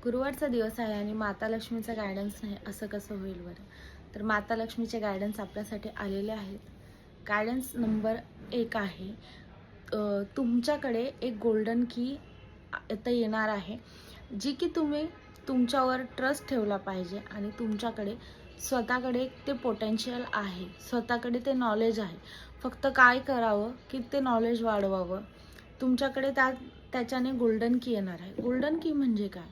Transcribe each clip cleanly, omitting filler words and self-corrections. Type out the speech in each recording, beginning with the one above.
गुरुवारचा दिवस आहे आणि माता लक्ष्मीचा गायडन्स नाही असं कसं होईल बरं. तर माता लक्ष्मीचे गायडन्स आपल्यासाठी आलेले आहेत. गायडन्स नंबर 1 आहे, तुमच्याकडे एक गोल्डन की आता येणार आहे, जी की तुम्ही तुमच्यावर ट्रस्ट ठेवला पाहिजे आणि तुमच्याकडे स्वतःकडे ते पोटेन्शियल आहे, स्वतःकडे ते नॉलेज आहे. फक्त काय करावं की ते नॉलेज वाढवावं. तुमच्याकडे त्याच्याने गोल्डन की येणार आहे. गोल्डन की म्हणजे काय?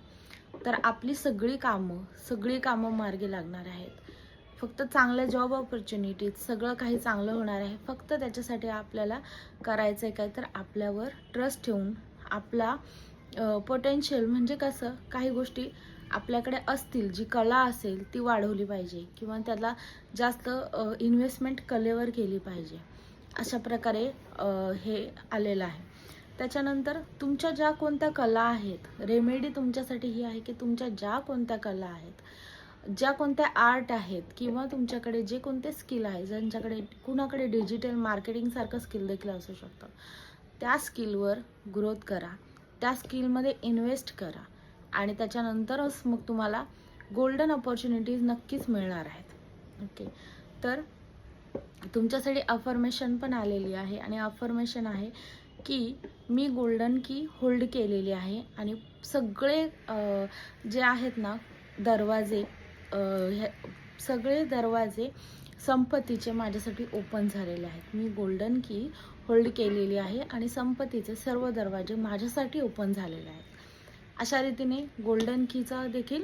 तर आपली सगळी कामं मार्गी लागणार आहेत. फक्त चांगल्या जॉब ऑपॉर्च्युनिटीज, सगळं काही चांगलं होणार आहे. फक्त त्याच्यासाठी आपल्याला करायचं आहे काय, तर आपल्यावर ट्रस्ट ठेवून आपला पोटेन्शियल म्हणजे कसं, काही गोष्टी आपल्याकडे असतील, जी कला असेल ती वाढवली पाहिजे किंवा त्याला जास्त इन्व्हेस्टमेंट कलेवर केली पाहिजे. अशा प्रकारे हे आलेलं आहे. त्याच्यानंतर तुमच्या ज्या कोणत्या कला आहेत, रेमेडी तुमच्यासाठी ही आहे की तुमच्या ज्या कोणत्या कला आहेत, ज्या कोणत्या आर्ट आहेत किंवा तुमच्याकडे जे कोणते स्किल आहे, ज्यांच्याकडे कुणाकडे डिजिटल मार्केटिंगसारखं स्किल देखील असू शकतं, त्या स्किलवर ग्रोथ करा, त्या स्किलमध्ये इन्व्हेस्ट करा आणि त्याच्यानंतरच मग तुम्हाला गोल्डन ऑपॉर्च्युनिटीज नक्कीच मिळणार आहेत. ओके, तर तुमच्यासाठी अफर्मेशन पण आलेली आहे आणि अफर्मेशन आहे की मी गोल्डन की होल्ड केलेली आहे आणि सगळे जे आहेत ना दरवाजे, सगळे दरवाजे संपत्तीचे माझ्यासाठी ओपन झालेले आहेत. मी गोल्डन की होल्ड केलेली आहे आणि संपत्तीचे सर्व दरवाजे माझ्यासाठी ओपन झालेले आहेत. अशा रीतीने गोल्डन कीचा देखील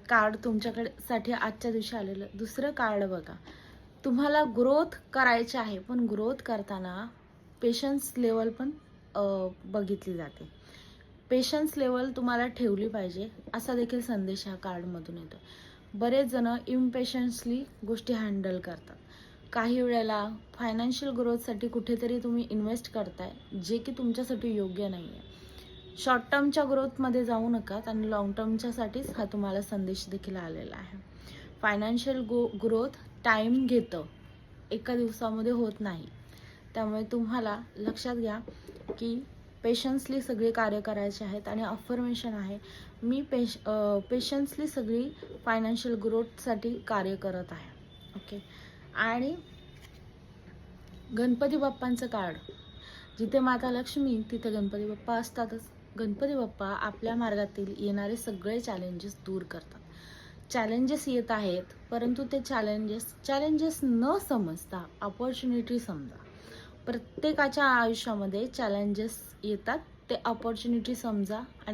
कार्ड तुमच्याकडे साठी आजच्या दिवशी आलेलं. दुसरं कार्ड बघा, तुम्हाला ग्रोथ करायची आहे, पण ग्रोथ करताना पेशन्स लेवल पण बघितली जाते. पेशन्स लेवल तुम्हाला ठेवली पाहिजे, असा देखील संदेश ह्या कार्डमधून येतो. बरेच जण इम्पेशन्सली गोष्टी हँडल करतात. काही वेळेला फायनान्शियल ग्रोथसाठी कुठेतरी तुम्ही इन्व्हेस्ट करताय, जे की तुमच्यासाठी योग्य नाही आहे. शॉर्ट टर्मच्या ग्रोथमध्ये जाऊ नका आणि लॉंग टर्मच्यासाठीच हा तुम्हाला संदेश देखील आलेला आहे. फायनान्शियल ग्रोथ टाईम घेतं, एका दिवसामध्ये होत नाही. त्यामुळे तुम्हाला लक्षात घ्या की पेशन्सली सगळे कार्य करायचे आहेत आणि अफर्मेशन आहे, मी पेशन्सली सगळी फायनान्शियल ग्रोथसाठी कार्य करत आहे. ओके, आणि गणपती बाप्पांचं कार्ड, जिथे माता लक्ष्मी तिथे गणपती बाप्पा असतातच. गणपती बाप्पा आपल्या मार्गातील येणारे सगळे चॅलेंजेस दूर करतात. चॅलेंजेस येत आहेत, परंतु ते चॅलेंजेस न समजता अपॉर्च्युनिटी समजा. प्रत्येकाच्या आयुष्यामध्ये चॅलेंजेस येतात, ते अपॉर्च्युनिटी समजा आणि